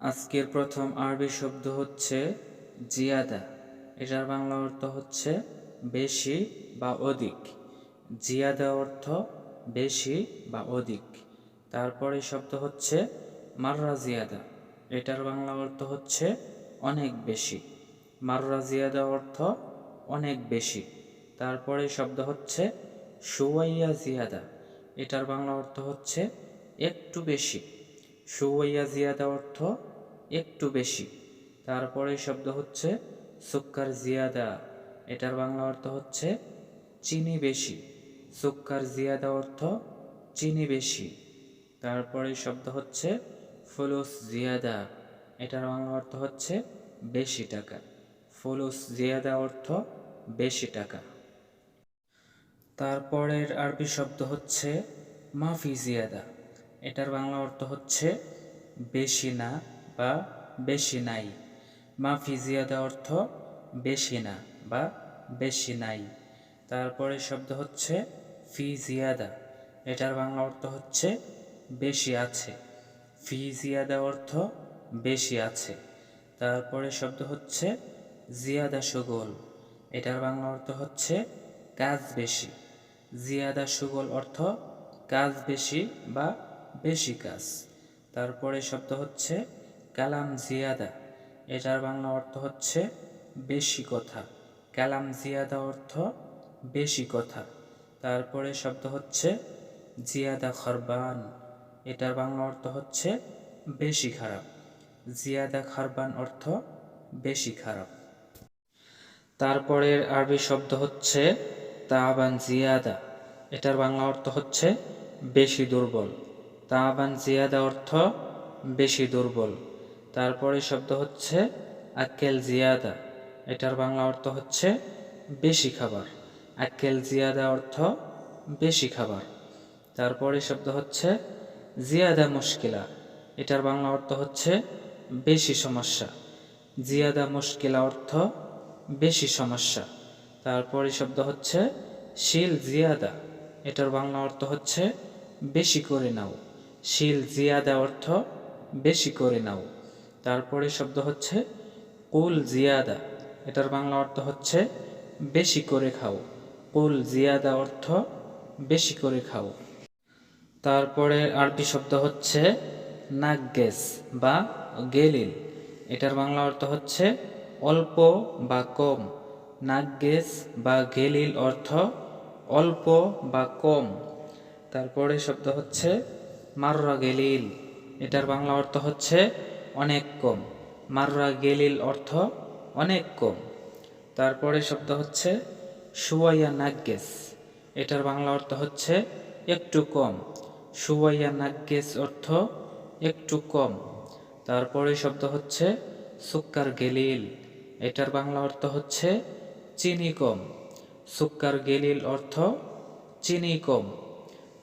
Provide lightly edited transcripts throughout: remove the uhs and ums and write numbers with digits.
আজকের প্রথম আরবি শব্দ হচ্ছে জিয়াদা। এটার বাংলা অর্থ হচ্ছে বেশি বা অধিক। জিয়াদা অর্থ বেশি বা অধিক। তারপরে শব্দ হচ্ছে মাররা জিয়াদা। এটার বাংলা অর্থ হচ্ছে অনেক বেশি। মাররা জিয়াদা অর্থ অনেক বেশি। তারপরে শব্দ হচ্ছে শুয়াইয়া জিয়াদা। এটার বাংলা অর্থ হচ্ছে একটু বেশি। শুয়াইয়া জিয়াদা অর্থ একটু বেশি। তারপরে শব্দ হচ্ছে সুক্কার জিয়াদা। এটার বাংলা অর্থ হচ্ছে চিনি বেশি। সুক্কার জিয়াদা অর্থ চিনি বেশি। তারপরে শব্দ হচ্ছে ফুলুস জিয়াদা। এটার বাংলা অর্থ হচ্ছে বেশি টাকা। ফুলুস জিয়াদা অর্থ বেশি টাকা। তারপরের আরবি শব্দ হচ্ছে মাফি জিয়াদা। এটার বাংলা অর্থ হচ্ছে বেশি না বা বেশি নাই। মাফি জিয়াদা অর্থ বেশি না বা বেশি নাই। তারপরে শব্দ হচ্ছে ফি জিয়াদা। এটার বাংলা অর্থ হচ্ছে বেশি আছে। ফি জিয়াদা অর্থ বেশি আছে। তারপরে শব্দ হচ্ছে জিয়াদা সুগল। এটার বাংলা অর্থ হচ্ছে কাজ বেশি। জিয়াদা সুগল অর্থ কাজ বেশি বা বেশি কাজ। তারপরে শব্দ হচ্ছে কালাম জিয়াদা। এটার বাংলা অর্থ হচ্ছে বেশি কথা। কালাম জিয়াদা অর্থ বেশি কথা। তারপরে শব্দ হচ্ছে জিয়াদা খরবান। এটার বাংলা অর্থ হচ্ছে বেশি খারাপ। জিয়াদা খরবান অর্থ বেশি খারাপ। তারপরের আরবি শব্দ হচ্ছে তাবান জিয়াদা। এটার বাংলা অর্থ হচ্ছে বেশি দুর্বল। তাবান জিয়াদা অর্থ বেশি দুর্বল। তারপরে শব্দ হচ্ছে আক্কেল জিয়াদা। এটার বাংলা অর্থ হচ্ছে বেশি খাবার। আক্কেল জিয়াদা অর্থ বেশি খাবার। তারপরে শব্দ হচ্ছে জিয়াদা মুশকিলা। এটার বাংলা অর্থ হচ্ছে বেশি সমস্যা। জিয়াদা মুশকিলা অর্থ বেশি সমস্যা। তারপরে শব্দ হচ্ছে শিল জিয়াদা। এটার বাংলা অর্থ হচ্ছে বেশি করে নাও। শিল জিয়াদা অর্থ বেশি করে নাও। তারপরে শব্দ হচ্ছে কুল জিয়াদা। এটার বাংলা অর্থ হচ্ছে বেশি করে খাও। কুল জিয়াদা অর্থ বেশি করে খাও। তারপরে আরবি শব্দ হচ্ছে নাগ্গেস বা গেলিল। এটার বাংলা অর্থ হচ্ছে অল্প বা কম। নাগ্গেস বা গেলিল অর্থ অল্প বা কম। তারপরে শব্দ হচ্ছে মাররা গেলিল। এটার বাংলা অর্থ হচ্ছে অনেক কম। মাররা গেলিল অর্থ অনেক কম। তারপরে শব্দ হচ্ছে শুয়াইয়া নাগ্গেস। এটার বাংলা অর্থ হচ্ছে একটু কম। শুয়াইয়া নাগ্গেস অর্থ একটু কম। তারপরে শব্দ হচ্ছে সুক্কার গেলিল। এটার বাংলা অর্থ হচ্ছে চিনি কম। সুক্কার গেলিল অর্থ চিনি কম।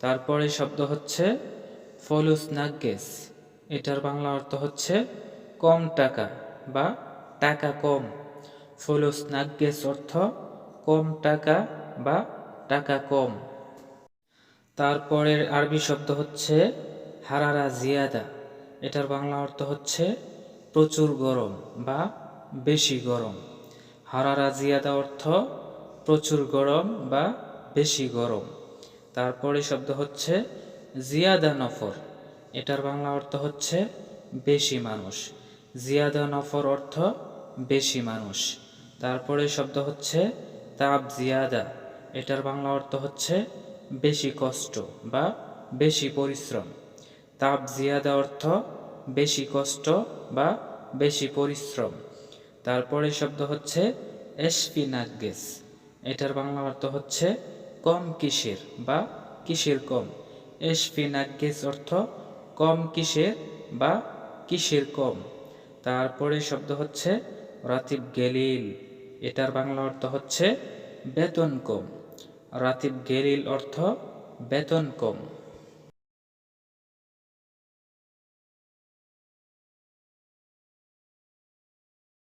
তারপরে শব্দ হচ্ছে ফলুস নাগ্গেস। এটার বাংলা অর্থ হচ্ছে কম টাকা বা টাকা কম। ফলুস নাগ্গেস অর্থ কম টাকা বা টাকা কম। তারপরের আরবি শব্দ হচ্ছে হারারা জিয়াদা। এটার বাংলা অর্থ হচ্ছে প্রচুর গরম বা বেশি গরম। হারারা জিয়াদা অর্থ প্রচুর গরম বা বেশি গরম। তারপরে শব্দ হচ্ছে জিয়াদা নফর। এটার বাংলা অর্থ হচ্ছে বেশি মানুষ। জিয়াদা নফর অর্থ বেশি মানুষ। তারপরে শব্দ হচ্ছে তাব জিয়াদা। এটার বাংলা অর্থ হচ্ছে বেশি কষ্ট বা বেশি পরিশ্রম। তাব জিয়াদা অর্থ বেশি কষ্ট বা বেশি পরিশ্রম। তারপরে শব্দ হচ্ছে এসপি নাগ্গেস। এটার বাংলা অর্থ হচ্ছে কম কিসের বা কিসের কম। এসপি নাগ্গেস অর্থ কম কিসের বা কিসের কম। তারপরে শব্দ হচ্ছে রাতিব গেলিল। এটার বাংলা অর্থ হচ্ছে বেতন কম। রাতিব গেলিল অর্থ বেতন কম।